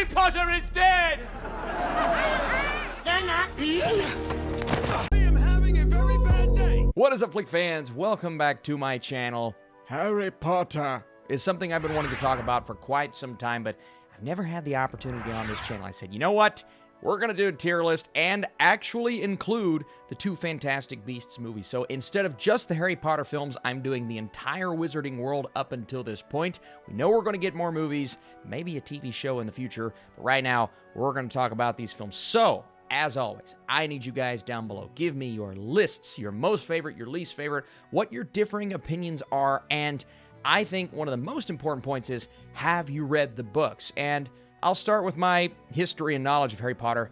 Harry Potter is dead! I am having a very bad day. What is up, Flick fans? Welcome back to my channel. Harry Potter Is something I've been wanting to talk about for quite some time, but I've never had the opportunity on this channel. I said, you know what? We're going to do a tier list and actually include the two Fantastic Beasts movies. So instead of just the Harry Potter films, I'm doing the entire Wizarding world up until this point. We know we're going to get more movies, maybe a TV show in the future, but right now, we're going to talk about these films. So, as always, I need you guys down below. Give me your lists, your most favorite, your least favorite, what your differing opinions are, and I think one of the most important points is, have you read the books? And I'll start with my history and knowledge of Harry Potter.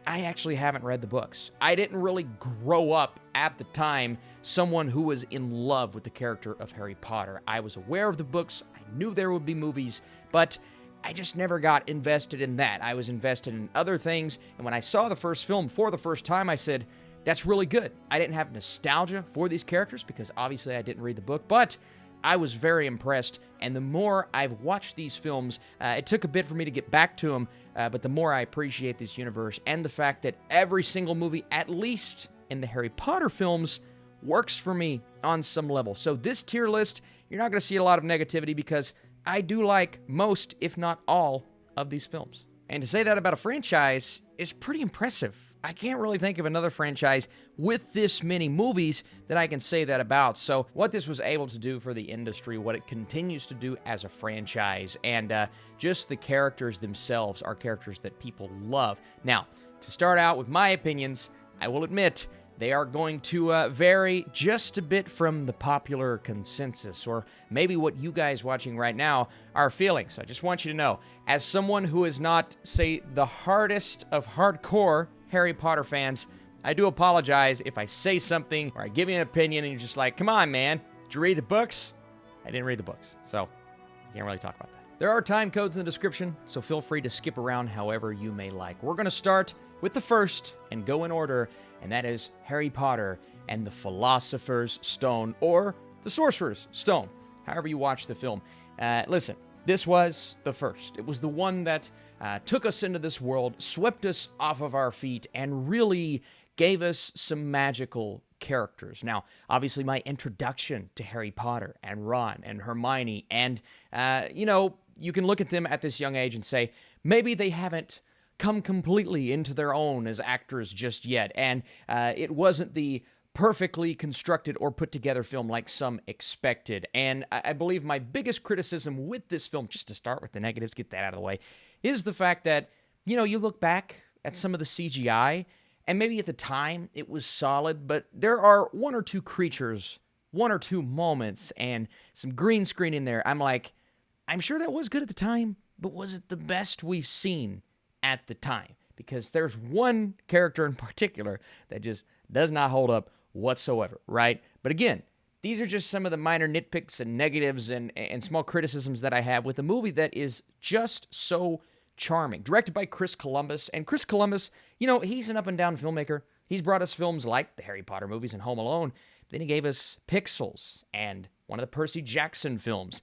I actually haven't read the books. I didn't really grow up at the time someone who was in love with the character of Harry Potter. I was aware of the books, I knew there would be movies, but I just never got invested in that. I was invested in other things, and when I saw the first film for the first time, I said, that's really good. I didn't have nostalgia for these characters because obviously I didn't read the book, but I was very impressed, and the more I've watched these films, it took a bit for me to get back to them, but the more I appreciate this universe and the fact that every single movie, at least in the Harry Potter films, works for me on some level. So this tier list, you're not going to see a lot of negativity because I do like most, if not all, of these films. And to say that about a franchise is pretty impressive. I can't really think of another franchise with this many movies that I can say that about. So what this was able to do for the industry, what it continues to do as a franchise, and just the characters themselves are characters that people love. Now, to start out with my opinions, I will admit they are going to vary just a bit from the popular consensus, or maybe what you guys watching right now are feeling. So I just want you to know, as someone who is not, say, the hardest of hardcore Harry Potter fans, I do apologize if I say something or I give you an opinion and you're just like, come on, man, did you read the books? I didn't read the books, so I can't really talk about that. There are time codes in the description, so feel free to skip around however you may like. We're going to start with the first and go in order, and that is Harry Potter and the Philosopher's Stone, or the Sorcerer's Stone, however you watch the film. Listen, this was the first. It was the one that took us into this world, swept us off of our feet, and really gave us some magical characters. Now, obviously, my introduction to Harry Potter and Ron and Hermione, and, you can look at them at this young age and say, maybe they haven't come completely into their own as actors just yet, and it wasn't the perfectly constructed or put together film like some expected. And I believe my biggest criticism with this film, just to start with the negatives, get that out of the way, is the fact that, you look back at some of the CGI, and maybe at the time it was solid, but there are one or two creatures, one or two moments, and some green screen in there. I'm like, I'm sure that was good at the time, but was it the best we've seen at the time? Because there's one character in particular that just does not hold up whatsoever, right? But again, these are just some of the minor nitpicks and negatives and small criticisms that I have with a movie that is just so charming. Directed by Chris Columbus, and Chris Columbus, he's an up-and-down filmmaker. He's brought us films like the Harry Potter movies and Home Alone. Then he gave us Pixels and one of the Percy Jackson films.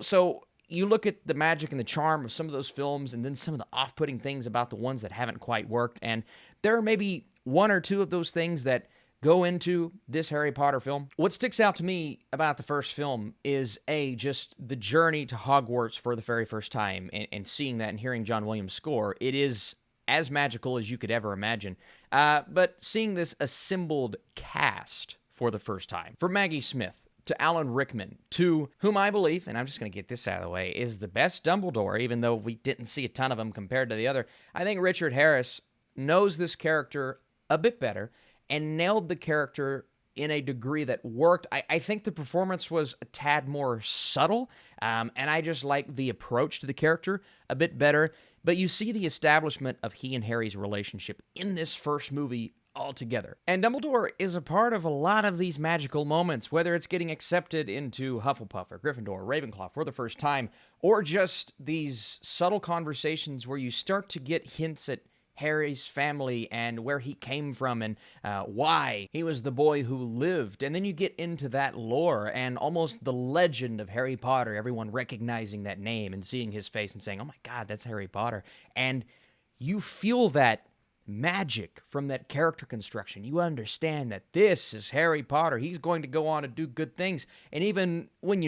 So you look at the magic and the charm of some of those films and then some of the off-putting things about the ones that haven't quite worked, and there are maybe one or two of those things that go into this Harry Potter film. What sticks out to me about the first film is, just the journey to Hogwarts for the very first time, and seeing that and hearing John Williams' score. It is as magical as you could ever imagine. But seeing this assembled cast for the first time, from Maggie Smith to Alan Rickman, to whom I believe, and I'm just going to get this out of the way, is the best Dumbledore, even though we didn't see a ton of him compared to the other. I think Richard Harris knows this character a bit better and nailed the character in a degree that worked. I think the performance was a tad more subtle, and I just like the approach to the character a bit better. But you see the establishment of he and Harry's relationship in this first movie altogether. And Dumbledore is a part of a lot of these magical moments, whether it's getting accepted into Hufflepuff or Gryffindor or Ravenclaw for the first time, or just these subtle conversations where you start to get hints at Harry's family and where he came from and why he was the boy who lived. And then you get into that lore and almost the legend of Harry Potter, everyone recognizing that name and seeing his face and saying, oh my God, that's Harry Potter. And you feel that magic from that character construction. You understand that this is Harry Potter. He's going to go on to do good things. And even when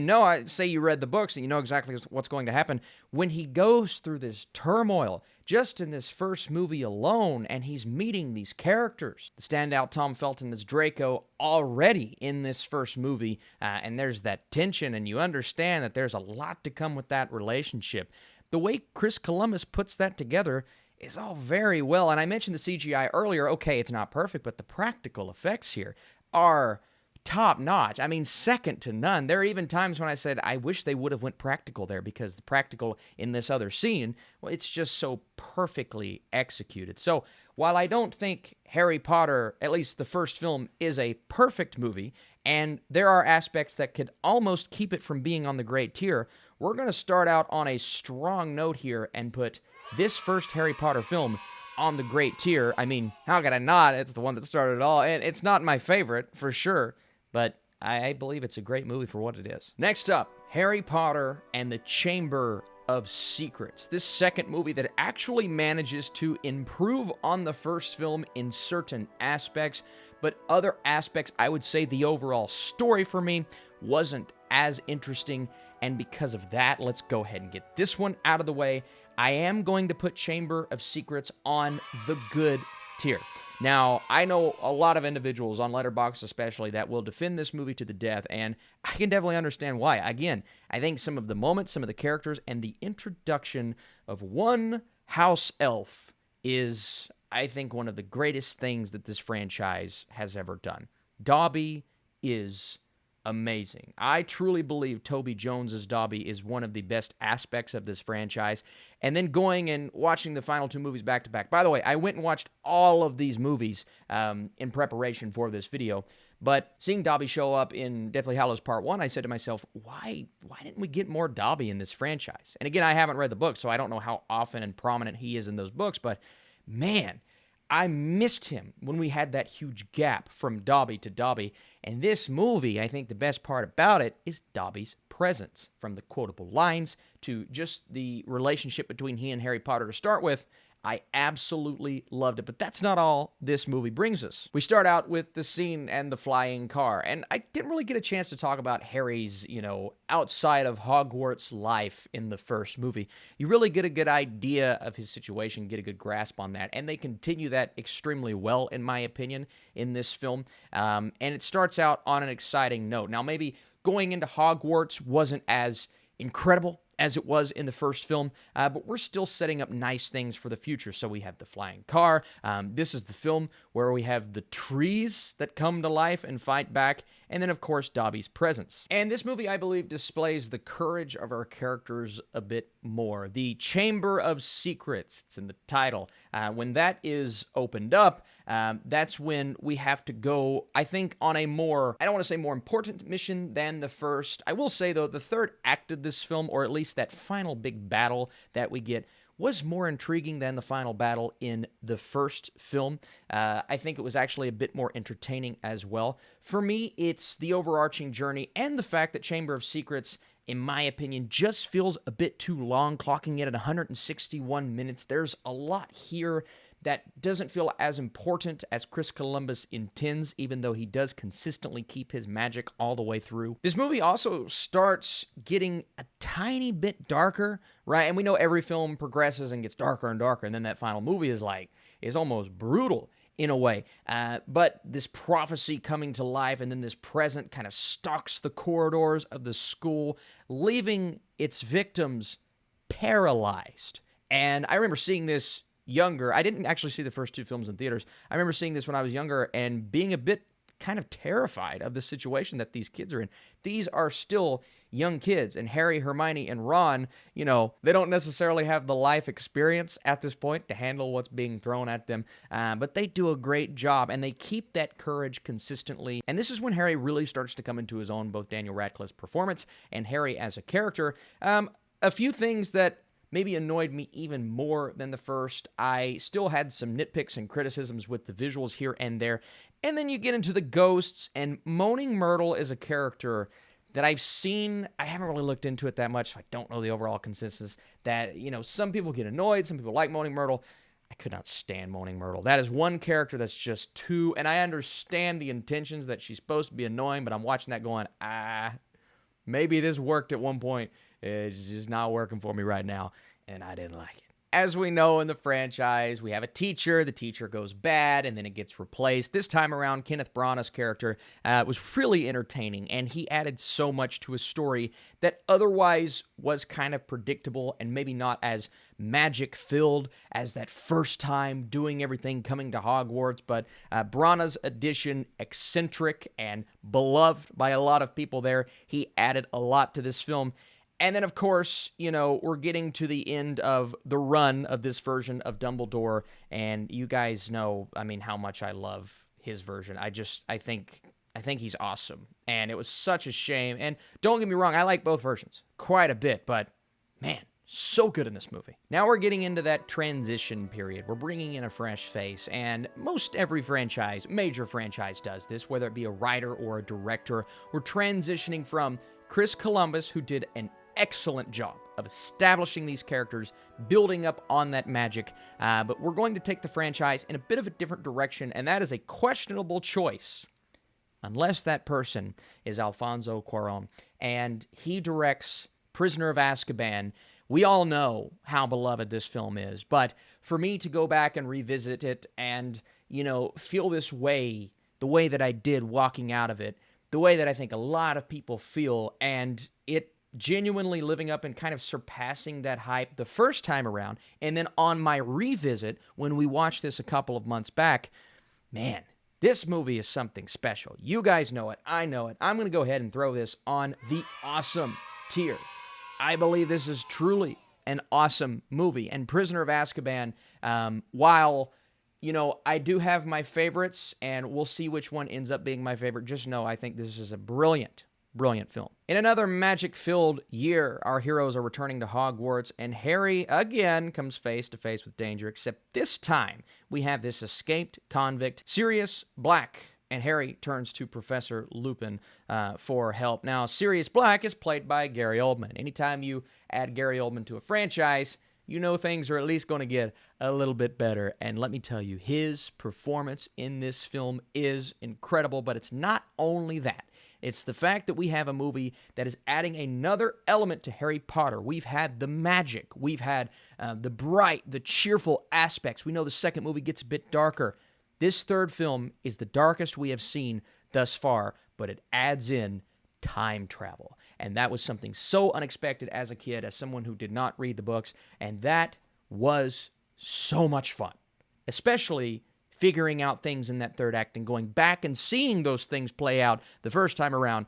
say you read the books and you know exactly what's going to happen, when he goes through this turmoil, just in this first movie alone, and he's meeting these characters. The standout Tom Felton as Draco already in this first movie, and there's that tension, and you understand that there's a lot to come with that relationship. The way Chris Columbus puts that together is all very well. And I mentioned the CGI earlier. Okay, it's not perfect, but the practical effects here are top notch. I mean, second to none. There are even times when I said, I wish they would have went practical there, because the practical in this other scene, well, it's just so perfectly executed. So while I don't think Harry Potter, at least the first film, is a perfect movie, and there are aspects that could almost keep it from being on the great tier, we're going to start out on a strong note here and put this first Harry Potter film on the great tier. I mean, how could I not? It's the one that started it all, and it's not my favorite, for sure, but I believe it's a great movie for what it is. Next up, Harry Potter and the Chamber of Secrets. This second movie that actually manages to improve on the first film in certain aspects, but other aspects, I would say the overall story for me wasn't as interesting, and because of that, let's go ahead and get this one out of the way. I am going to put Chamber of Secrets on the good tier. Now, I know a lot of individuals on Letterboxd especially that will defend this movie to the death, and I can definitely understand why. Again, I think some of the moments, some of the characters, and the introduction of one house elf is, I think, one of the greatest things that this franchise has ever done. Dobby is amazing. I truly believe Toby Jones's Dobby is one of the best aspects of this franchise. And then going and watching the final two movies back to back. By the way, I went and watched all of these movies in preparation for this video. But seeing Dobby show up in Deathly Hallows Part 1, I said to myself, why didn't we get more Dobby in this franchise? And again, I haven't read the books, so I don't know how often and prominent he is in those books. But man, I missed him when we had that huge gap from Dobby to Dobby. And this movie, I think the best part about it is Dobby's presence. From the quotable lines to just the relationship between he and Harry Potter to start with, I absolutely loved it. But that's not all this movie brings us. We start out with the scene and the flying car. And I didn't really get a chance to talk about Harry's, outside of Hogwarts life in the first movie. You really get a good idea of his situation, get a good grasp on that. And they continue that extremely well, in my opinion, in this film. And it starts out on an exciting note. Now, maybe going into Hogwarts wasn't as incredible as it was in the first film, but we're still setting up nice things for the future. So we have the flying car. This is the film where we have the trees that come to life and fight back, and then, of course, Dobby's presence. And this movie, I believe, displays the courage of our characters a bit more. The Chamber of Secrets, it's in the title. When that is opened up, that's when we have to go, I think, on a more, I don't want to say more important mission than the first. I will say, though, the third act of this film, or at least that final big battle that we get, was more intriguing than the final battle in the first film. I think it was actually a bit more entertaining as well. For me, it's the overarching journey and the fact that Chamber of Secrets, in my opinion, just feels a bit too long, clocking it at 161 minutes. There's a lot here that doesn't feel as important as Chris Columbus intends, even though he does consistently keep his magic all the way through. This movie also starts getting a tiny bit darker, right? And we know every film progresses and gets darker and darker, and then that final movie is almost brutal in a way. But this prophecy coming to life, and then this present kind of stalks the corridors of the school, leaving its victims paralyzed. And I remember seeing this younger. I didn't actually see the first two films in theaters. I remember seeing this when I was younger and being a bit kind of terrified of the situation that these kids are in. These are still young kids, and Harry, Hermione, and Ron, they don't necessarily have the life experience at this point to handle what's being thrown at them, but they do a great job, and they keep that courage consistently. And this is when Harry really starts to come into his own, both Daniel Radcliffe's performance and Harry as a character. A few things that maybe annoyed me even more than the first. I still had some nitpicks and criticisms with the visuals here and there. And then you get into the ghosts, and Moaning Myrtle is a character that I've seen. I haven't really looked into it that much, so I don't know the overall consensus. That, some people get annoyed, some people like Moaning Myrtle. I could not stand Moaning Myrtle. That is one character that's just too, and I understand the intentions that she's supposed to be annoying, but I'm watching that going, maybe this worked at one point. It's just not working for me right now, and I didn't like it. As we know in the franchise, we have a teacher. The teacher goes bad, and then it gets replaced. This time around, Kenneth Branagh's character was really entertaining, and he added so much to a story that otherwise was kind of predictable and maybe not as magic-filled as that first time doing everything coming to Hogwarts. But Branagh's addition, eccentric and beloved by a lot of people there, he added a lot to this film. And then, of course, we're getting to the end of the run of this version of Dumbledore, and you guys know, how much I love his version. I think he's awesome, and it was such a shame. And don't get me wrong, I like both versions quite a bit, but man, so good in this movie. Now we're getting into that transition period. We're bringing in a fresh face, and most every franchise, major franchise, does this, whether it be a writer or a director. We're transitioning from Chris Columbus, who did an excellent job of establishing these characters, building up on that magic, but we're going to take the franchise in a bit of a different direction, and that is a questionable choice, unless that person is Alfonso Cuarón, and he directs Prisoner of Azkaban. We all know how beloved this film is, but for me to go back and revisit it and, feel this way, the way that I did walking out of it, the way that I think a lot of people feel, and it genuinely living up and kind of surpassing that hype the first time around, and then on my revisit, when we watched this a couple of months back, man, this movie is something special. You guys know it. I know it. I'm going to go ahead and throw this on the awesome tier. I believe this is truly an awesome movie. And Prisoner of Azkaban, while, I do have my favorites, and we'll see which one ends up being my favorite, just know I think this is a brilliant film. In another magic-filled year, our heroes are returning to Hogwarts, and Harry again comes face to face with danger, except this time we have this escaped convict, Sirius Black, and Harry turns to Professor Lupin for help. Now, Sirius Black is played by Gary Oldman. Anytime you add Gary Oldman to a franchise, things are at least going to get a little bit better. And let me tell you, his performance in this film is incredible, but it's not only that. It's the fact that we have a movie that is adding another element to Harry Potter. We've had the magic. We've had the bright, the cheerful aspects. We know the second movie gets a bit darker. This third film is the darkest we have seen thus far, but it adds in time travel. And that was something so unexpected as a kid, as someone who did not read the books, and that was so much fun, especially figuring out things in that third act and going back and seeing those things play out the first time around.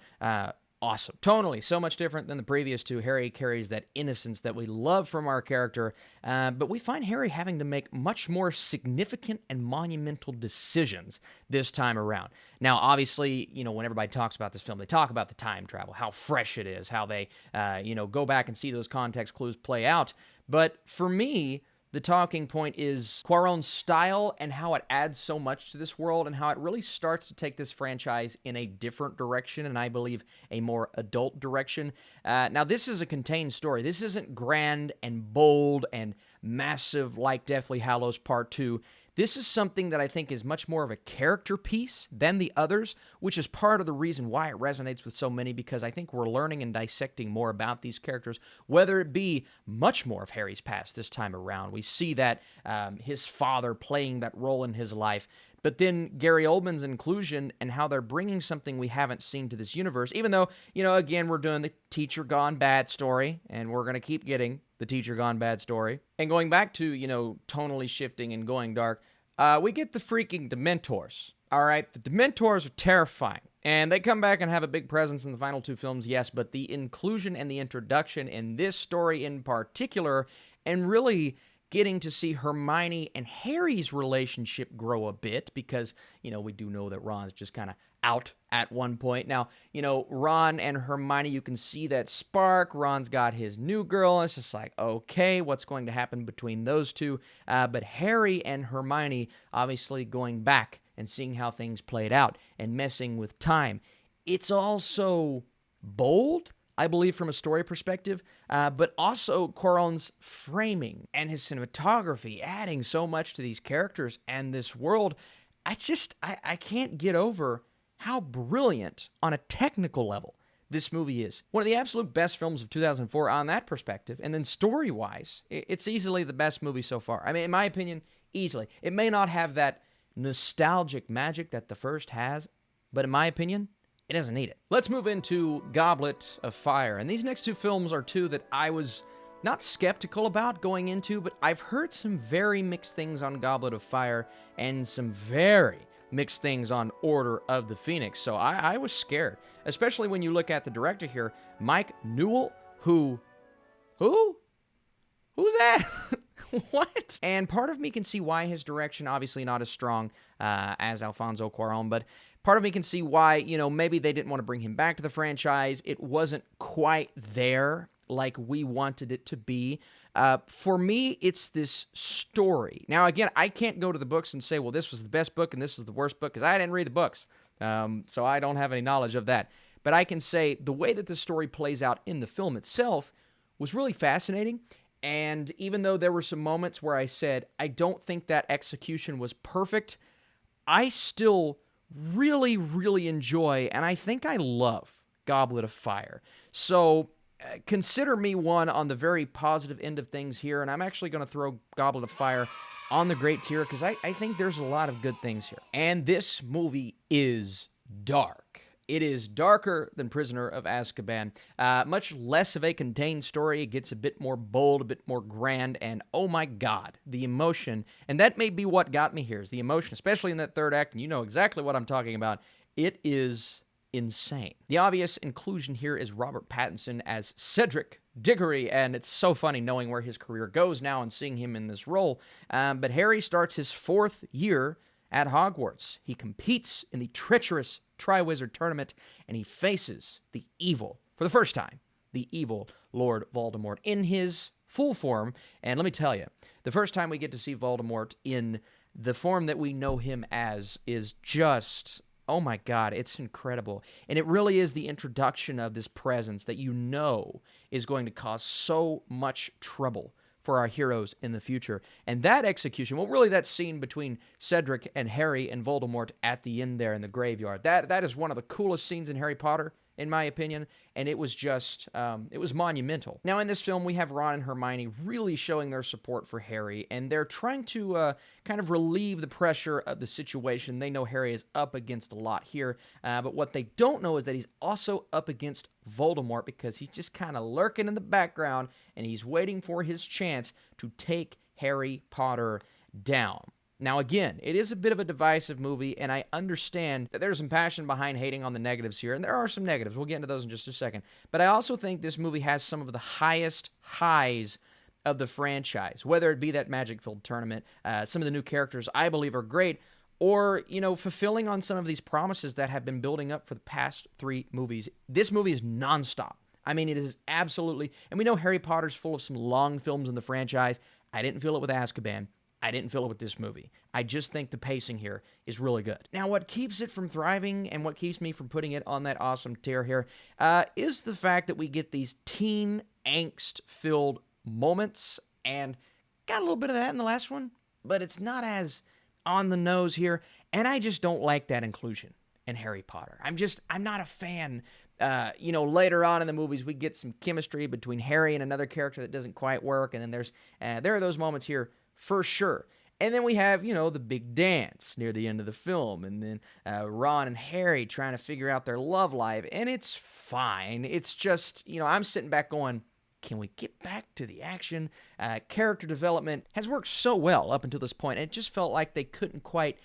Awesome. Tonally, so much different than the previous two. Harry carries that innocence that we love from our character, but we find Harry having to make much more significant and monumental decisions this time around. Now, obviously, when everybody talks about this film, they talk about the time travel, how fresh it is, how they, go back and see those context clues play out. But for me, the talking point is Cuarón's style and how it adds so much to this world, and how it really starts to take this franchise in a different direction, and I believe a more adult direction. Now, this is a contained story. This isn't grand and bold and massive like Deathly Hallows Part 2. This is something that I think is much more of a character piece than the others, which is part of the reason why it resonates with so many, because I think we're learning and dissecting more about these characters, whether it be much more of Harry's past this time around. We see that his father playing that role in his life, but then Gary Oldman's inclusion and how they're bringing something we haven't seen to this universe, even though, again, we're doing the teacher gone bad story, and we're going to keep getting the teacher gone bad story. And going back to, tonally shifting and going dark, we get the freaking Dementors. All right, the Dementors are terrifying, and they come back and have a big presence in the final two films, yes, but the inclusion and the introduction in this story in particular, and really getting to see Hermione and Harry's relationship grow a bit, because, we do know that Ron's just kind of out at one point. Now, Ron and Hermione, you can see that spark. Ron's got his new girl. It's just like, okay, what's going to happen between those two? But Harry and Hermione obviously going back and seeing how things played out and messing with time. It's also bold, I believe, from a story perspective, but also Cuarón's framing and his cinematography, adding so much to these characters and this world. I can't get over how brilliant on a technical level this movie is. One of the absolute best films of 2004 on that perspective. And then story-wise, it's easily the best movie so far. I mean, in my opinion, easily. It may not have that nostalgic magic that the first has, but in my opinion, it doesn't need it. Let's move into Goblet of Fire. And these next two films are two that I was not skeptical about going into, but I've heard some very mixed things on Goblet of Fire and some very mixed things on Order of the Phoenix. So I was scared, especially when you look at the director here, Mike Newell, who's that? What? And part of me can see why his direction, obviously not as strong as Alfonso Cuarón, but part of me can see why, maybe they didn't want to bring him back to the franchise. It wasn't quite there like we wanted it to be. For me, it's this story. Now, again, I can't go to the books and say, well, this was the best book and this is the worst book, because I didn't read the books. So I don't have any knowledge of that. But I can say the way that the story plays out in the film itself was really fascinating. And even though there were some moments where I said, I don't think that execution was perfect, I still really, really enjoy, and I think I love Goblet of Fire. So consider me one on the very positive end of things here, and I'm actually going to throw Goblet of Fire on the great tier because I think there's a lot of good things here. And this movie is dark. It is darker than Prisoner of Azkaban. Much less of a contained story. It gets a bit more bold, a bit more grand, and oh my God, the emotion. And that may be what got me here, is the emotion, especially in that third act, and you know exactly what I'm talking about. It is insane. The obvious inclusion here is Robert Pattinson as Cedric Diggory, and it's so funny knowing where his career goes now and seeing him in this role. But Harry starts his 4th year at Hogwarts. He competes in the treacherous Triwizard Tournament, and he faces the evil, for the first time, the evil Lord Voldemort in his full form. And let me tell you, the first time we get to see Voldemort in the form that we know him as is just, oh my God, it's incredible. And it really is the introduction of this presence that you know is going to cause so much trouble for our heroes in the future. And that execution, well, really that scene between Cedric and Harry and Voldemort at the end there in the graveyard, that is one of the coolest scenes in Harry Potter, in my opinion, and it was just, it was monumental. Now, in this film, we have Ron and Hermione really showing their support for Harry, and they're trying to kind of relieve the pressure of the situation. They know Harry is up against a lot here, but what they don't know is that he's also up against Voldemort, because he's just kind of lurking in the background, and he's waiting for his chance to take Harry Potter down. Now, again, it is a bit of a divisive movie, and I understand that there's some passion behind hating on the negatives here, and there are some negatives. We'll get into those in just a second. But I also think this movie has some of the highest highs of the franchise, whether it be that magic-filled tournament, some of the new characters I believe are great, or, fulfilling on some of these promises that have been building up for the past 3 movies. This movie is nonstop. I mean, it is absolutely, and we know Harry Potter's full of some long films in the franchise. I didn't feel it with Azkaban. I didn't feel it with this movie. I just think the pacing here is really good. Now, what keeps it from thriving and what keeps me from putting it on that awesome tier here is the fact that we get these teen angst-filled moments, and got a little bit of that in the last one, but it's not as on the nose here, and I just don't like that inclusion in Harry Potter. I'm not a fan. Later on in the movies, we get some chemistry between Harry and another character that doesn't quite work, and then there are those moments here for sure. And then we have, the big dance near the end of the film, and then Ron and Harry trying to figure out their love life, and it's fine. It's just, I'm sitting back going, can we get back to the action? Character development has worked so well up until this point, and it just felt like they couldn't quite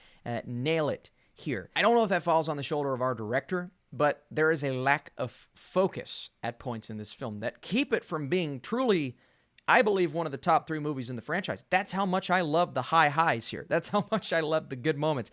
nail it here. I don't know if that falls on the shoulder of our director, but there is a lack of focus at points in this film that keep it from being truly I believe, one of the top 3 movies in the franchise. That's how much I love the high highs here. That's how much I love the good moments,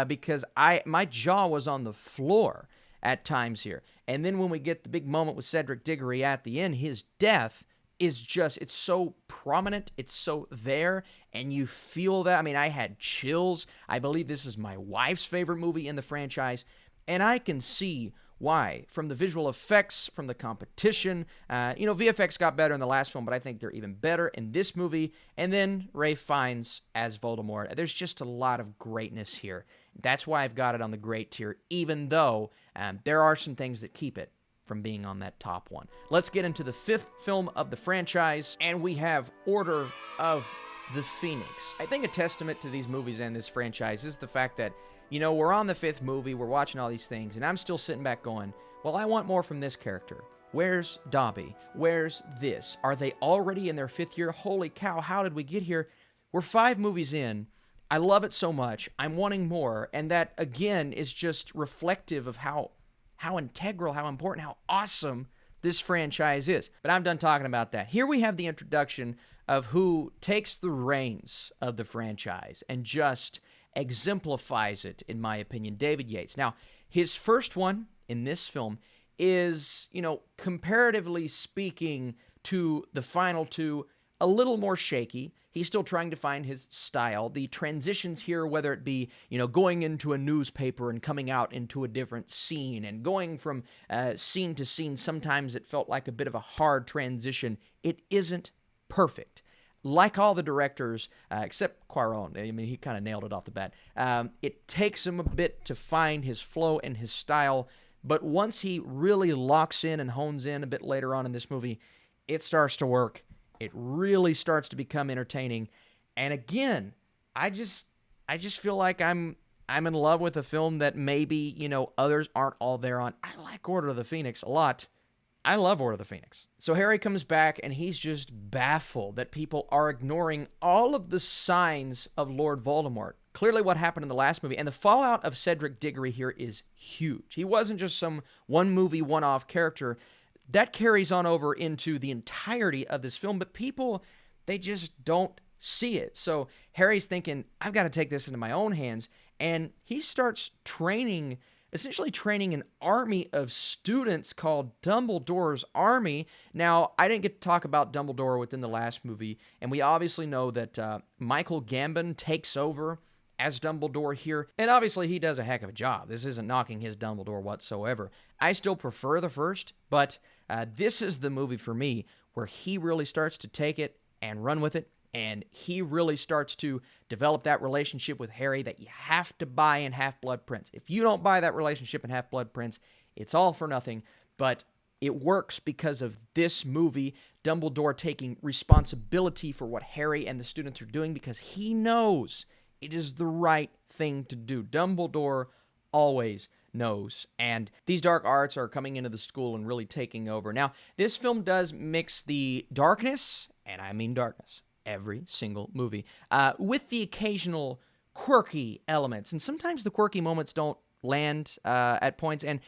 because my jaw was on the floor at times here. And then when we get the big moment with Cedric Diggory at the end, his death is just, it's so prominent, it's so there, and you feel that. I mean, I had chills. I believe this is my wife's favorite movie in the franchise, and I can see why. From the visual effects, from the competition. VFX got better in the last film, but I think they're even better in this movie. And then Ralph Fiennes as Voldemort. There's just a lot of greatness here. That's why I've got it on the great tier, even though there are some things that keep it from being on that top one. Let's get into the 5th film of the franchise, and we have Order of the Phoenix. I think a testament to these movies and this franchise is the fact that, we're on the 5th movie, we're watching all these things, and I'm still sitting back going, well, I want more from this character. Where's Dobby? Where's this? Are they already in their 5th year? Holy cow, how did we get here? We're 5 movies in. I love it so much. I'm wanting more, and that, again, is just reflective of how integral, how important, how awesome this franchise is. But I'm done talking about that. Here we have the introduction of who takes the reins of the franchise and just exemplifies it, in my opinion, David Yates. Now, his first one in this film is, comparatively speaking to the final 2, a little more shaky. He's still trying to find his style. The transitions here, whether it be, going into a newspaper and coming out into a different scene and going from scene to scene, sometimes it felt like a bit of a hard transition. It isn't perfect. Like all the directors, except Cuarón, he kind of nailed it off the bat. It takes him a bit to find his flow and his style, but once he really locks in and hones in a bit later on in this movie, it starts to work. It really starts to become entertaining. And again, I just feel like I'm in love with a film that maybe, others aren't all there on. I like Order of the Phoenix a lot. I love Order of the Phoenix. So Harry comes back, and he's just baffled that people are ignoring all of the signs of Lord Voldemort. Clearly what happened in the last movie, and the fallout of Cedric Diggory here is huge. He wasn't just some one-movie, one-off character. That carries on over into the entirety of this film, but people, they just don't see it. So Harry's thinking, I've got to take this into my own hands, and he starts essentially training an army of students called Dumbledore's Army. Now, I didn't get to talk about Dumbledore within the last movie, and we obviously know that Michael Gambon takes over as Dumbledore here, and obviously he does a heck of a job. This isn't knocking his Dumbledore whatsoever. I still prefer the first, but this is the movie for me where he really starts to take it and run with it, and he really starts to develop that relationship with Harry that you have to buy in Half-Blood Prince. If you don't buy that relationship in Half-Blood Prince, it's all for nothing, but it works because of this movie, Dumbledore taking responsibility for what Harry and the students are doing because he knows it is the right thing to do. Dumbledore always knows. And these dark arts are coming into the school and really taking over. Now, this film does mix the darkness, and I mean darkness, every single movie, with the occasional quirky elements. And sometimes the quirky moments don't land at points, and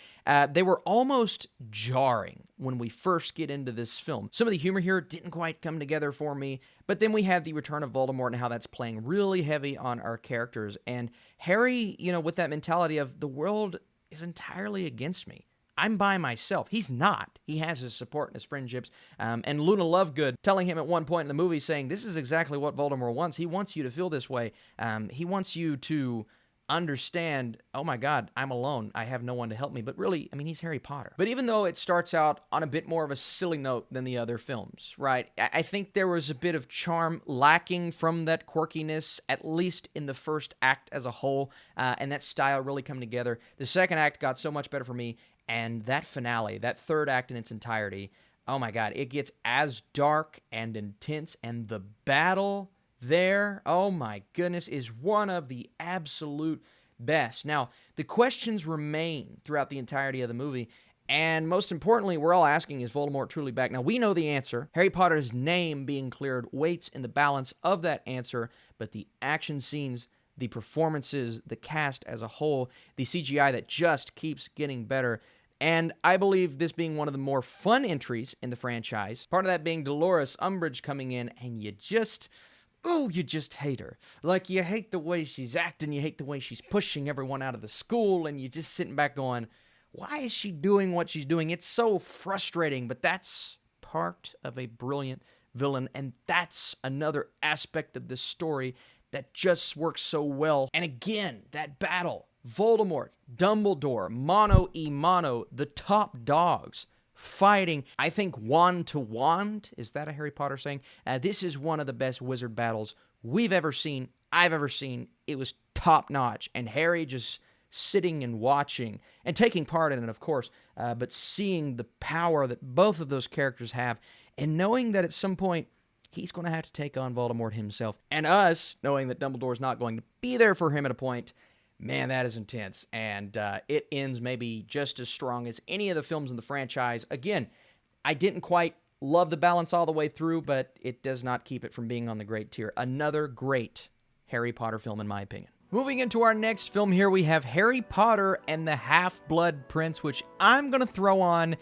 they were almost jarring when we first get into this film. Some of the humor here didn't quite come together for me, but then we have the return of Voldemort and how that's playing really heavy on our characters. And Harry, with that mentality of the world is entirely against me. I'm by myself. He's not. He has his support and his friendships. And Luna Lovegood telling him at one point in the movie, saying, this is exactly what Voldemort wants. He wants you to feel this way. He wants you to understand, oh my God, I'm alone. I have no one to help me. But really, he's Harry Potter. But even though it starts out on a bit more of a silly note than the other films, right? I think there was a bit of charm lacking from that quirkiness, at least in the first act as a whole, and that style really coming together. The second act got so much better for me, and that finale, that third act in its entirety, oh my God, it gets as dark and intense, and the battle there, oh my goodness, is one of the absolute best. Now, the questions remain throughout the entirety of the movie, and most importantly, we're all asking, is Voldemort truly back? Now, we know the answer. Harry Potter's name being cleared waits in the balance of that answer, but the action scenes, the performances, the cast as a whole, the CGI that just keeps getting better, And I believe this being one of the more fun entries in the franchise, part of that being Dolores Umbridge coming in, and you just hate her. Like, you hate the way she's acting, you hate the way she's pushing everyone out of the school, and you're just sitting back going, why is she doing what she's doing? It's so frustrating, but that's part of a brilliant villain, and that's another aspect of this story that just works so well. And again, that battle, Voldemort, Dumbledore, mano a mano, the top dogs fighting, I think, wand to wand. Is that a Harry Potter saying? This is one of the best wizard battles we've ever seen, I've ever seen. It was top notch, and Harry just sitting and watching and taking part in it, of course, but seeing the power that both of those characters have, and knowing that at some point he's going to have to take on Voldemort himself, and us knowing that Dumbledore's not going to be there for him at a point. Man, that is intense, and it ends maybe just as strong as any of the films in the franchise. Again, I didn't quite love the balance all the way through, but it does not keep it from being on the great tier. Another great Harry Potter film, in my opinion. Moving into our next film here, we have Harry Potter and the Half-Blood Prince, which I'm going to throw on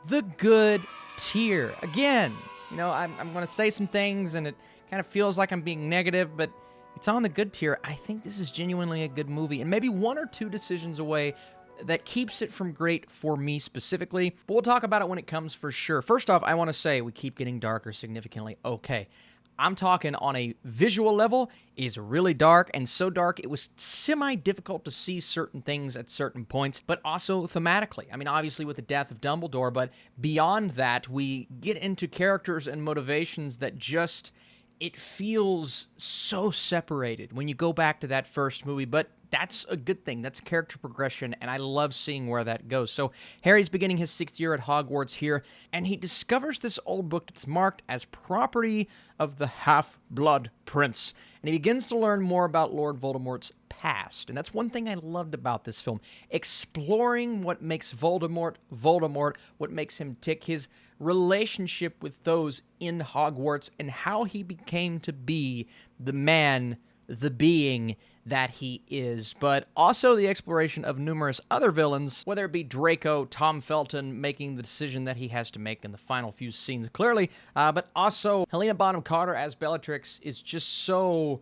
the good tier. Again, you know, I'm going to say some things, and it kind of feels like I'm being negative, but it's on the good tier. I think this is genuinely a good movie, and maybe one or two decisions away that keeps it from great for me specifically, but we'll talk about it when it comes for sure. First off, I want to say we keep getting darker significantly. Okay, I'm talking on a visual level, it is really dark, and so dark it was semi-difficult to see certain things at certain points, but also thematically. I mean, obviously with the death of Dumbledore, but beyond that, we get into characters and motivations that just, it feels so separated when you go back to that first movie, but that's a good thing. That's character progression, and I love seeing where that goes. So Harry's beginning his 6th year at Hogwarts here, and he discovers this old book that's marked as property of the Half-Blood Prince, and he begins to learn more about Lord Voldemort's past. And that's one thing I loved about this film, exploring what makes Voldemort Voldemort, what makes him tick, his relationship with those in Hogwarts, and how he became to be the man, the being that he is, but also the exploration of numerous other villains, whether it be Draco, Tom Felton making the decision that he has to make in the final few scenes, clearly, but also Helena Bonham Carter as Bellatrix is just so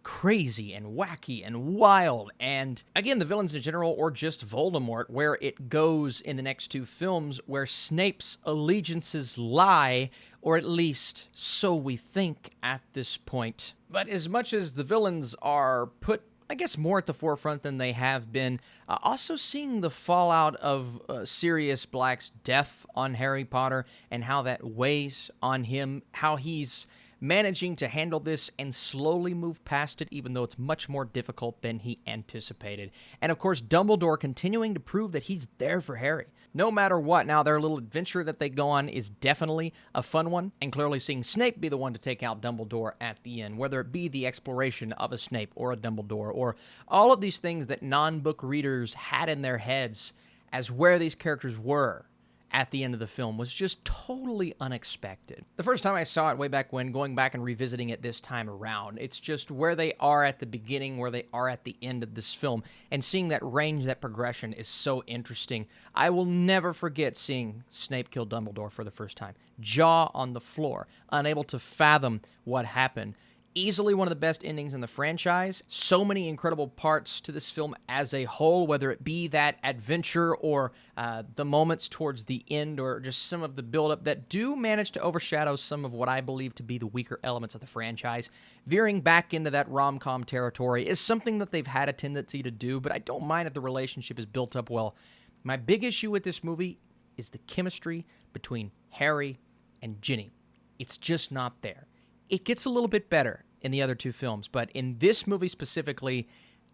crazy and wacky and wild, and again, the villains in general, or just Voldemort, where it goes in the next two films, where Snape's allegiances lie, or at least so we think at this point. But as much as the villains are put, I guess, more at the forefront than they have been, also seeing the fallout of Sirius Black's death on Harry Potter and how that weighs on him, how he's managing to handle this and slowly move past it, even though it's much more difficult than he anticipated. And of course, Dumbledore continuing to prove that he's there for Harry, no matter what. Now, their little adventure that they go on is definitely a fun one, and clearly seeing Snape be the one to take out Dumbledore at the end, whether it be the exploration of a Snape or a Dumbledore, or all of these things that non-book readers had in their heads as where these characters were at the end of the film, was just totally unexpected. The first time I saw it way back when, going back and revisiting it this time around, it's just where they are at the beginning, where they are at the end of this film, and seeing that range, that progression is so interesting. I will never forget seeing Snape kill Dumbledore for the first time. Jaw on the floor, unable to fathom what happened. Easily one of the best endings in the franchise. So many incredible parts to this film as a whole, whether it be that adventure or the moments towards the end, or just some of the build-up that do manage to overshadow some of what I believe to be the weaker elements of the franchise. Veering back into that rom-com territory is something that they've had a tendency to do, but I don't mind if the relationship is built up well. My big issue with this movie is the chemistry between Harry and Ginny. It's just not there. It gets a little bit better in the other two films, but in this movie specifically,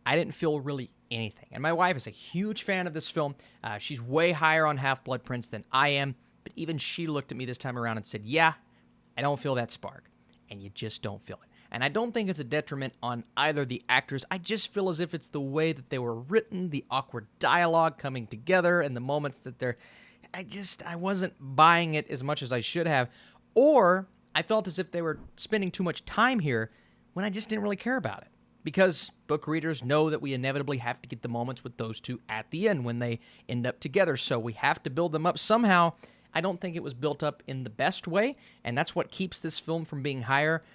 I didn't feel really anything. And my wife is a huge fan of this film. She's way higher on Half-Blood Prince than I am, but even she looked at me this time around and said, yeah, I don't feel that spark. And you just don't feel it. And I don't think it's a detriment on either the actors. I just feel as if it's the way that they were written, the awkward dialogue coming together, and the moments that they're... I wasn't buying it as much as I should have. Or I felt as if they were spending too much time here when I just didn't really care about it. because book readers know that we inevitably have to get the moments with those two at the end when they end up together. So we have to build them up somehow. I don't think it was built up in the best way, and that's what keeps this film from being higher.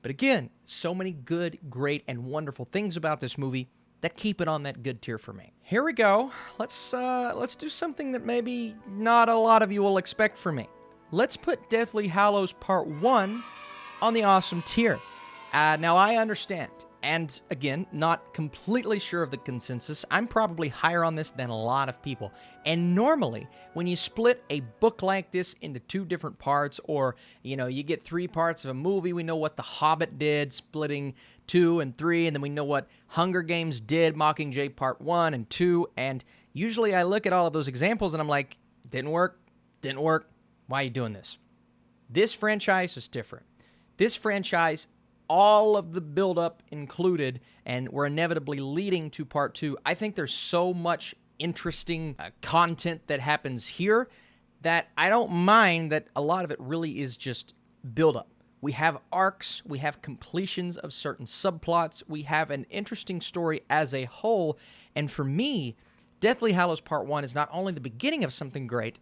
But again, so many good, great, and wonderful things about this movie that keep it on that good tier for me. Here we go. Let's do something that maybe not a lot of you will expect from me. Let's put Deathly Hallows Part 1 on the awesome tier. Now, I understand, and again, not completely sure of the consensus. I'm probably higher on this than a lot of people. And normally, when you split a book like this into two different parts, or, you get 3 parts of a movie, we know what The Hobbit did, splitting 2 and 3, and then we know what Hunger Games did, Mockingjay Part 1 and 2, and usually I look at all of those examples and I'm like, didn't work, why are you doing this? This franchise is different. This franchise, all of the build-up included, and we're inevitably leading to Part 2. I think there's so much interesting content that happens here that I don't mind that a lot of it really is just build-up. We have arcs, we have completions of certain subplots, we have an interesting story as a whole, and for me, Deathly Hallows Part 1 is not only the beginning of something great,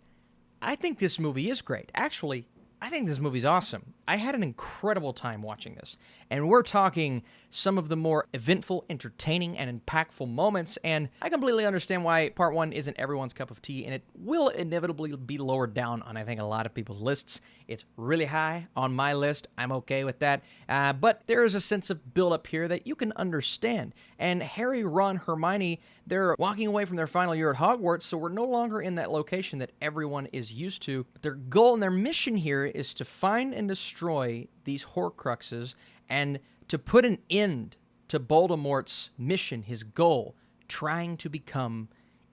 I think this movie is great. Actually, I think this movie's awesome. I had an incredible time watching this, and we're talking some of the more eventful, entertaining, and impactful moments, and I completely understand why Part 1 isn't everyone's cup of tea, and it will inevitably be lowered down on, I think, a lot of people's lists. It's really high on my list. I'm okay with that, but there is a sense of build-up here that you can understand, and Harry, Ron, Hermione, they're walking away from their final year at Hogwarts, so we're no longer in that location that everyone is used to. But their goal and their mission here is to find and destroy these Horcruxes and to put an end to Voldemort's mission, his goal, trying to become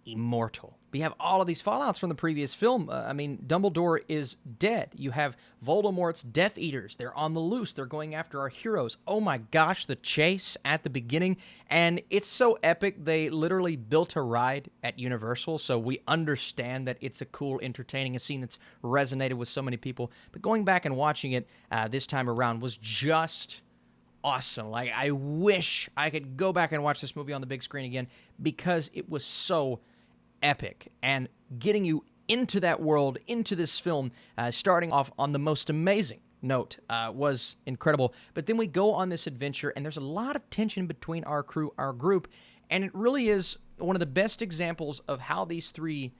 immortal. We have all of these fallouts from the previous film. Dumbledore is dead. You have Voldemort's Death Eaters. They're on the loose. They're going after our heroes. Oh my gosh, the chase at the beginning. And it's so epic, they literally built a ride at Universal, so we understand that it's a cool, entertaining, a scene that's resonated with so many people. But going back and watching it this time around was just awesome. Like, I wish I could go back and watch this movie on the big screen again because it was so epic, and getting you into that world, into this film, starting off on the most amazing note was incredible. But then we go on this adventure, and there's a lot of tension between our crew, our group, and it really is one of the best examples of how these three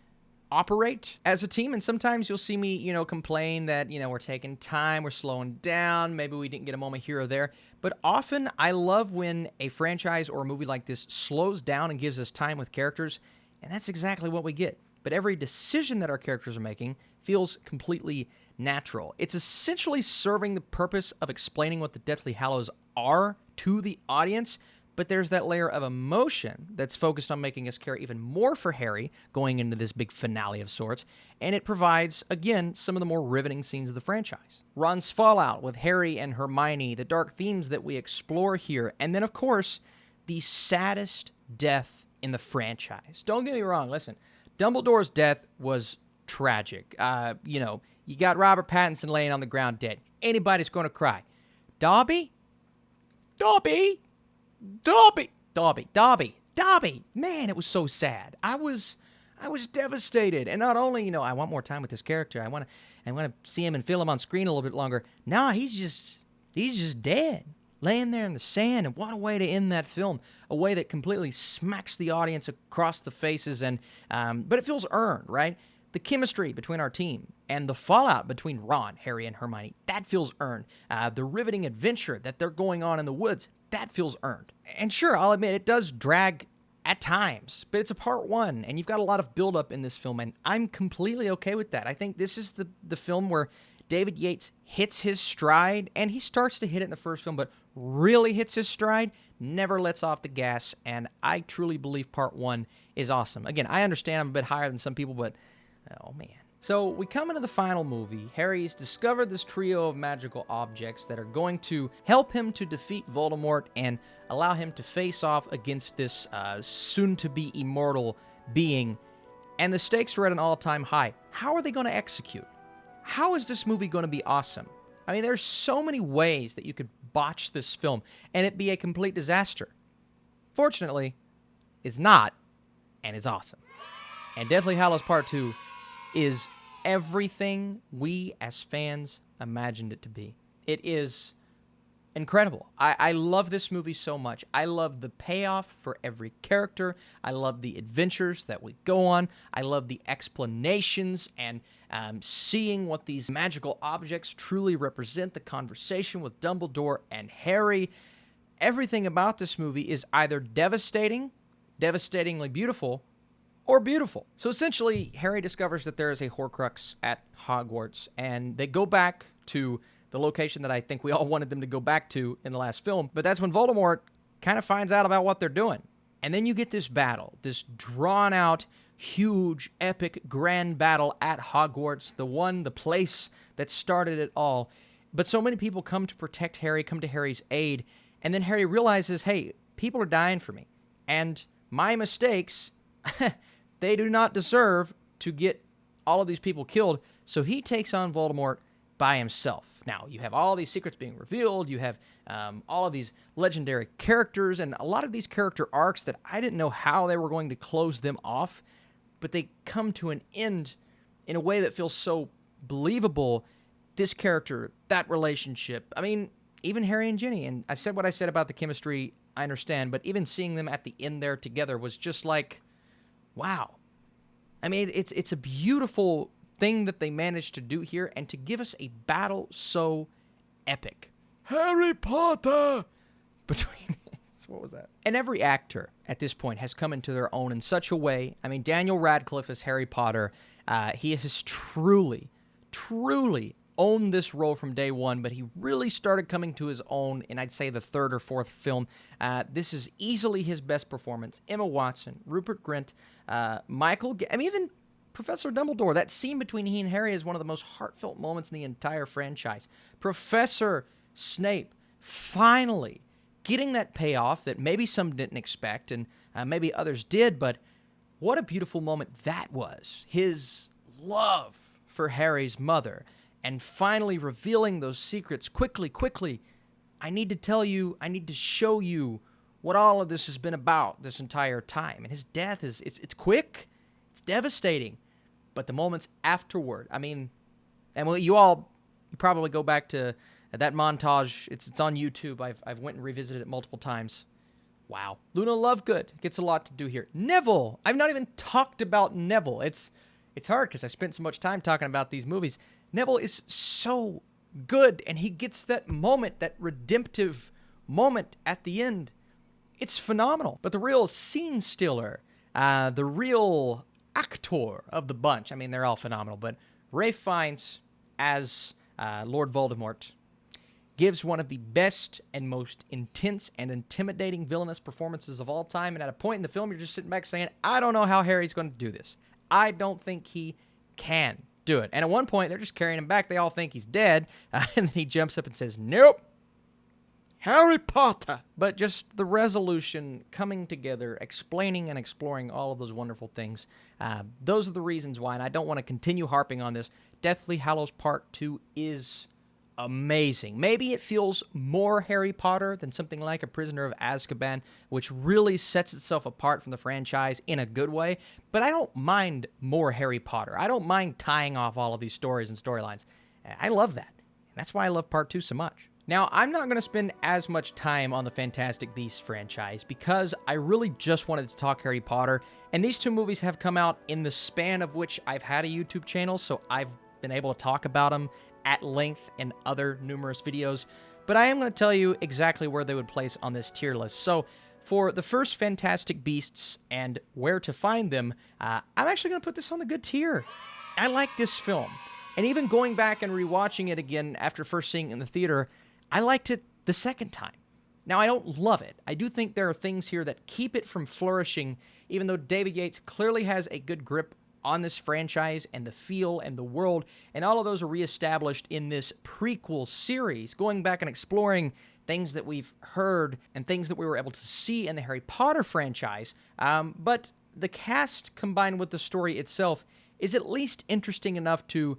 operate as a team. And sometimes you'll see me, complain that, we're taking time, we're slowing down, maybe we didn't get a moment here or there. But often I love when a franchise or a movie like this slows down and gives us time with characters. And that's exactly what we get. But every decision that our characters are making feels completely natural. It's essentially serving the purpose of explaining what the Deathly Hallows are to the audience, but there's that layer of emotion that's focused on making us care even more for Harry going into this big finale of sorts, and it provides, again, some of the more riveting scenes of the franchise. Ron's fallout with Harry and Hermione, the dark themes that we explore here, and then, of course, the saddest death in the franchise. Don't get me wrong, listen, Dumbledore's death was tragic. You got Robert Pattinson laying on the ground dead. Anybody's going to cry. Dobby? Man, it was so sad. I was devastated. And not only, I want more time with this character. I want to see him and feel him on screen a little bit longer. Nah, he's just dead. Laying there in the sand, and what a way to end that film. A way that completely smacks the audience across the faces, but it feels earned, right? The chemistry between our team and the fallout between Ron, Harry, and Hermione, that feels earned. The riveting adventure that they're going on in the woods, that feels earned. And sure, I'll admit, it does drag at times, but it's a part 1, and you've got a lot of build-up in this film, and I'm completely okay with that. I think this is the film where David Yates hits his stride, and he starts to hit it in the first film, but really hits his stride, never lets off the gas, and I truly believe part 1 is awesome. Again, I understand I'm a bit higher than some people, but oh man. So we come into the final movie. Harry's discovered this trio of magical objects that are going to help him to defeat Voldemort and allow him to face off against this soon-to-be immortal being, and the stakes are at an all-time high. How are they going to execute? How is this movie going to be awesome? I mean, there's so many ways that you could botch this film and it be a complete disaster. Unfortunately, it's not, and it's awesome. And Deathly Hallows Part 2 is everything we as fans imagined it to be. It is incredible. I love this movie so much. I love the payoff for every character. I love the adventures that we go on. I love the explanations and seeing what these magical objects truly represent, the conversation with Dumbledore and Harry. Everything about this movie is either devastating, devastatingly beautiful, or beautiful. So essentially, Harry discovers that there is a Horcrux at Hogwarts, and they go back to the location that I think we all wanted them to go back to in the last film. But that's when Voldemort kind of finds out about what they're doing. And then you get this battle, this drawn-out, huge, epic, grand battle at Hogwarts, the place that started it all. But so many people come to protect Harry, come to Harry's aid, and then Harry realizes, hey, people are dying for me. And my mistakes, they do not deserve to get all of these people killed. So he takes on Voldemort by himself. Now, you have all these secrets being revealed, you have all of these legendary characters, and a lot of these character arcs that I didn't know how they were going to close them off, but they come to an end in a way that feels so believable. This character, that relationship, I mean, even Harry and Ginny, and I said what I said about the chemistry, I understand, but even seeing them at the end there together was just like, wow. I mean, it's a beautiful thing that they managed to do here, and to give us a battle so epic. Harry Potter! Between... what was that? And every actor at this point has come into their own in such a way. I mean, Daniel Radcliffe as Harry Potter, he has truly owned this role from day one, but he really started coming to his own in, I'd say, the third or fourth film. This is easily his best performance. Emma Watson, Rupert Grint, even Professor Dumbledore. That scene between he and Harry is one of the most heartfelt moments in the entire franchise. Professor Snape finally getting that payoff that maybe some didn't expect, and maybe others did, but what a beautiful moment that was. His love for Harry's mother, and finally revealing those secrets quickly. I need to tell you, I need to show you what all of this has been about this entire time. And his death it's quick, it's devastating, but the moments afterward, I mean, and you probably go back to that montage. It's on YouTube. I've went and revisited it multiple times. Wow. Luna Lovegood gets a lot to do here. Neville, I've not even talked about Neville. It's hard because I spent so much time talking about these movies. Neville is so good, and he gets that moment, that redemptive moment at the end. It's phenomenal. But the real scene stealer, the real actor of the bunch, I mean, they're all phenomenal, but Ralph Fiennes as Lord Voldemort gives one of the best and most intense and intimidating villainous performances of all time, and at a point in the film, you're just sitting back saying, I don't know how Harry's going to do this. I don't think he can do it. And at one point, they're just carrying him back. They all think he's dead, and then he jumps up and says, nope, Harry Potter. But just the resolution coming together, explaining and exploring all of those wonderful things, those are the reasons why, and I don't want to continue harping on this. Deathly Hallows Part 2 is amazing. Maybe it feels more Harry Potter than something like A Prisoner of Azkaban, which really sets itself apart from the franchise in a good way, but I don't mind more Harry Potter. I don't mind tying off all of these stories and storylines. I love that. And that's why I love Part 2 so much. Now, I'm not going to spend as much time on the Fantastic Beasts franchise because I really just wanted to talk Harry Potter, and these two movies have come out in the span of which I've had a YouTube channel, so I've been able to talk about them at length in other numerous videos, but I am going to tell you exactly where they would place on this tier list. So, for the first Fantastic Beasts and where to find them, I'm actually going to put this on the good tier. I like this film, and even going back and rewatching it again after first seeing it in the theater, I liked it the second time. Now, I don't love it. I do think there are things here that keep it from flourishing, even though David Yates clearly has a good grip on this franchise and the feel and the world, and all of those are reestablished in this prequel series, going back and exploring things that we've heard and things that we were able to see in the Harry Potter franchise. But the cast combined with the story itself is at least interesting enough to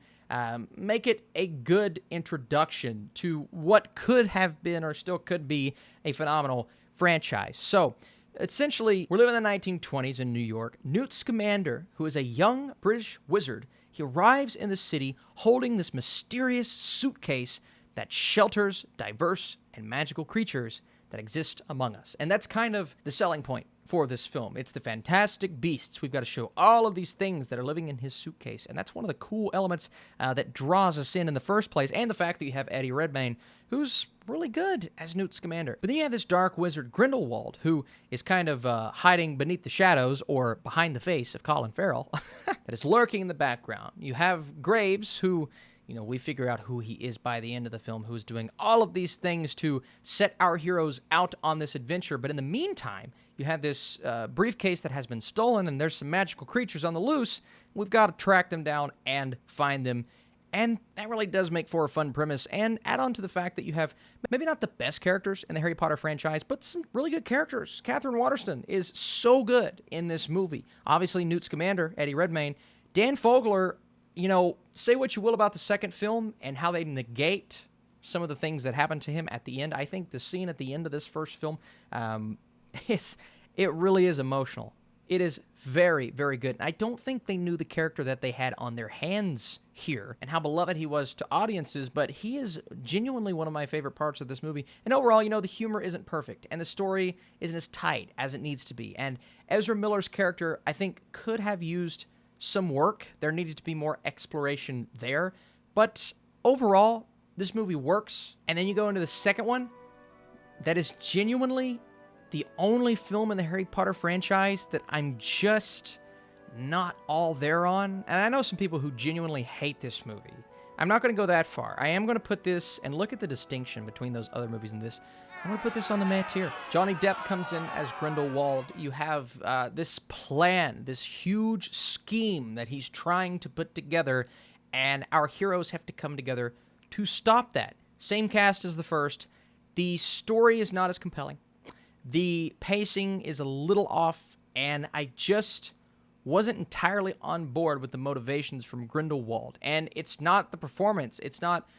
make it a good introduction to what could have been or still could be a phenomenal franchise. So, Essentially, we're living in the 1920s in New York. Newt Scamander, who is a young British wizard, he arrives in the city holding this mysterious suitcase that shelters diverse and magical creatures that exist among us. And that's kind of the selling point for this film. It's the fantastic beasts. We've got to show all of these things that are living in his suitcase. And that's one of the cool elements that draws us in the first place. And the fact that you have Eddie Redmayne, who's really good as Newt Scamander. But then you have this dark wizard Grindelwald, who is kind of hiding beneath the shadows or behind the face of Colin Farrell, that is lurking in the background. You have Graves, who, you know, we figure out who he is by the end of the film, who's doing all of these things to set our heroes out on this adventure. But in the meantime, you have this briefcase that has been stolen, and there's some magical creatures on the loose. We've got to track them down and find them. And that really does make for a fun premise, and add on to the fact that you have maybe not the best characters in the Harry Potter franchise, but some really good characters. Catherine Waterston is so good in this movie. Obviously, Newt Scamander, Eddie Redmayne. Dan Fogler, you know, say what you will about the second film and how they negate some of the things that happen to him at the end. I think the scene at the end of this first film, it really is emotional. It is very, very good. And I don't think they knew the character that they had on their hands here and how beloved he was to audiences, but he is genuinely one of my favorite parts of this movie. And overall, you know, the humor isn't perfect and the story isn't as tight as it needs to be. And Ezra Miller's character, I think, could have used some work. There needed to be more exploration there. But overall, this movie works. And then you go into the second one that is genuinely the only film in the Harry Potter franchise that I'm just not all there on. And I know some people who genuinely hate this movie. I'm not going to go that far. I am going to put this, and look at the distinction between those other movies and this. I'm going to put this on the meh tier. Johnny Depp comes in as Grindelwald. You have this plan, this huge scheme that he's trying to put together, and our heroes have to come together to stop that. Same cast as the first. The story is not as compelling. The pacing is a little off, and I just wasn't entirely on board with the motivations from Grindelwald. And it's not the performance. It's not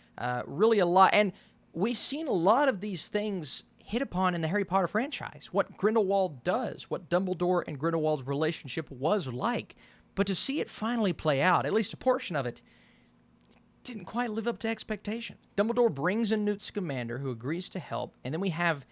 really a lot. And we've seen a lot of these things hit upon in the Harry Potter franchise. What Grindelwald does, what Dumbledore and Grindelwald's relationship was like. But to see it finally play out, at least a portion of it, didn't quite live up to expectations. Dumbledore brings in Newt Scamander, who agrees to help. And then we have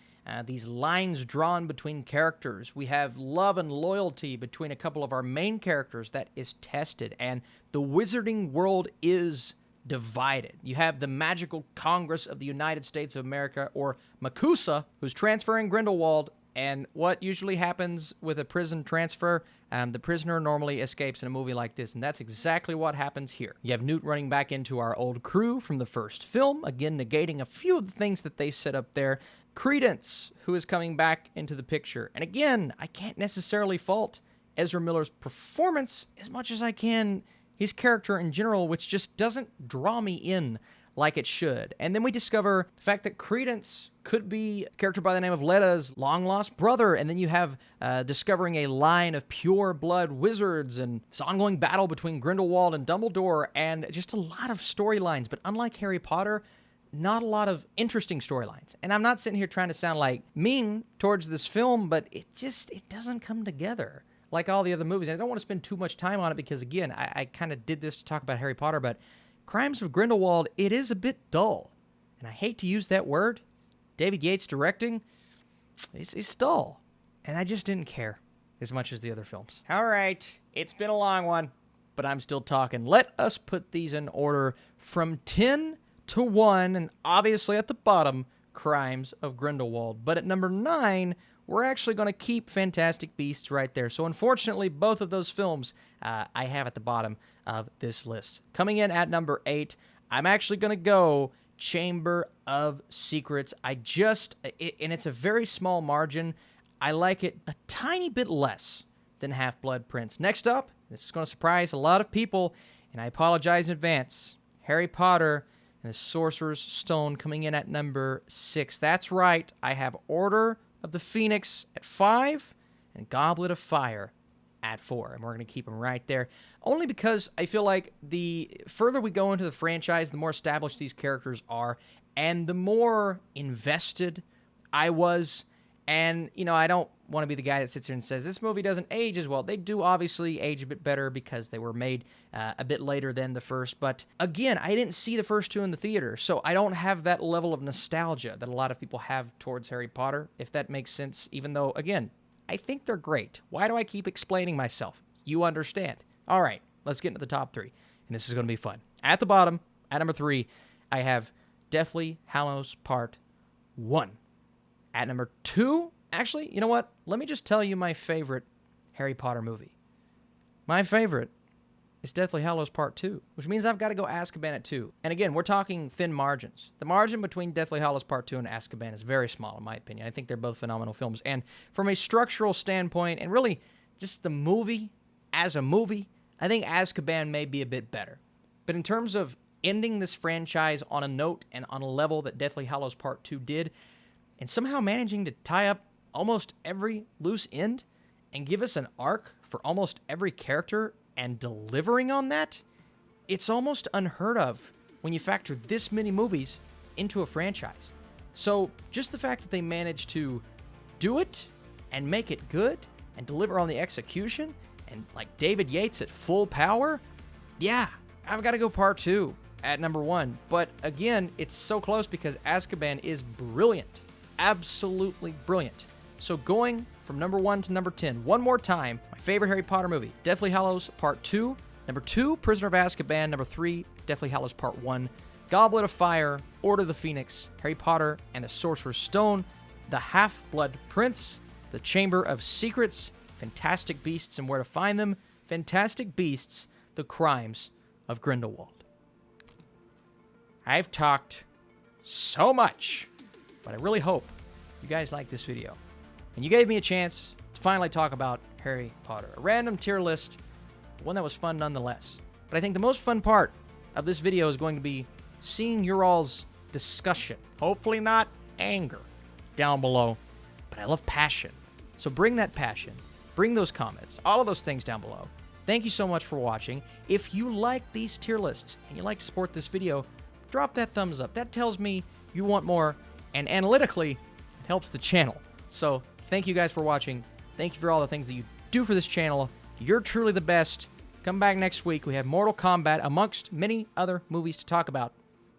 these lines drawn between characters. We have love and loyalty between a couple of our main characters that is tested, and the wizarding world is divided. You have the Magical Congress of the United States of America, or MACUSA, who's transferring Grindelwald, and what usually happens with a prison transfer, the prisoner normally escapes in a movie like this, and that's exactly what happens here. You have Newt running back into our old crew from the first film, again negating a few of the things that they set up there. Credence, who is coming back into the picture. And again, I can't necessarily fault Ezra Miller's performance as much as I can his character in general, which just doesn't draw me in like it should. And then we discover the fact that Credence could be a character by the name of Letta's long-lost brother, and then you have discovering a line of pure-blood wizards, and this ongoing battle between Grindelwald and Dumbledore, and just a lot of storylines. But unlike Harry Potter, not a lot of interesting storylines. And I'm not sitting here trying to sound like mean towards this film, but it doesn't come together like all the other movies. And I don't want to spend too much time on it because, again, I kind of did this to talk about Harry Potter, but Crimes of Grindelwald, it is a bit dull. And I hate to use that word. David Yates directing, it's dull. And I just didn't care as much as the other films. All right, it's been a long one, but I'm still talking. Let us put these in order from 10 to 1, and obviously at the bottom, Crimes of Grindelwald. But at number 9, we're actually going to keep Fantastic Beasts right there. So unfortunately, both of those films I have at the bottom of this list. Coming in at number 8, I'm actually going to go Chamber of Secrets. And it's a very small margin. I like it a tiny bit less than Half-Blood Prince. Next up, this is going to surprise a lot of people, and I apologize in advance, Harry Potter and the Sorcerer's Stone coming in at number 6. That's right, I have Order of the Phoenix at 5 and Goblet of Fire at 4. And we're going to keep them right there. Only because I feel like the further we go into the franchise, the more established these characters are, and the more invested I was. And, you know, I don't want to be the guy that sits here and says this movie doesn't age as well. They do obviously age a bit better because they were made a bit later than the first. But again, I didn't see the first two in the theater, so I don't have that level of nostalgia that a lot of people have towards Harry Potter, if that makes sense, even though, again, I think they're great. Why do I keep explaining myself? You understand. All right, let's get into the top three, and this is going to be fun. At the bottom, at number 3, I have Deathly Hallows Part 1. At number 2, actually, you know what? Let me just tell you my favorite Harry Potter movie. My favorite is Deathly Hallows Part 2, which means I've got to go Azkaban at 2. And again, we're talking thin margins. The margin between Deathly Hallows Part 2 and Azkaban is very small, in my opinion. I think they're both phenomenal films. And from a structural standpoint, and really just the movie as a movie, I think Azkaban may be a bit better. But in terms of ending this franchise on a note and on a level that Deathly Hallows Part 2 did, and somehow managing to tie up almost every loose end and give us an arc for almost every character and delivering on that, it's almost unheard of when you factor this many movies into a franchise. So just the fact that they managed to do it and make it good and deliver on the execution and like David Yates at full power, yeah, I've got to go Part 2 at number 1. But again, it's so close because Azkaban is brilliant. Absolutely brilliant. So going from number 1 to number 10, one more time, my favorite Harry Potter movie, Deathly Hallows Part 2. Number 2, Prisoner of Azkaban. Number 3, Deathly Hallows Part 1. Goblet of Fire, Order of the Phoenix, Harry Potter and the Sorcerer's Stone, The Half-Blood Prince, The Chamber of Secrets, Fantastic Beasts and Where to Find Them, Fantastic Beasts, The Crimes of Grindelwald. I've talked so much, but I really hope you guys like this video. And you gave me a chance to finally talk about Harry Potter. A random tier list, one that was fun nonetheless. But I think the most fun part of this video is going to be seeing your all's discussion. Hopefully not anger down below, but I love passion. So bring that passion, bring those comments, all of those things down below. Thank you so much for watching. If you like these tier lists and you like to support this video, drop that thumbs up. That tells me you want more, and analytically, it helps the channel. So thank you guys for watching. Thank you for all the things that you do for this channel. You're truly the best. Come back next week. We have Mortal Kombat amongst many other movies to talk about,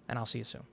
and I'll see you soon.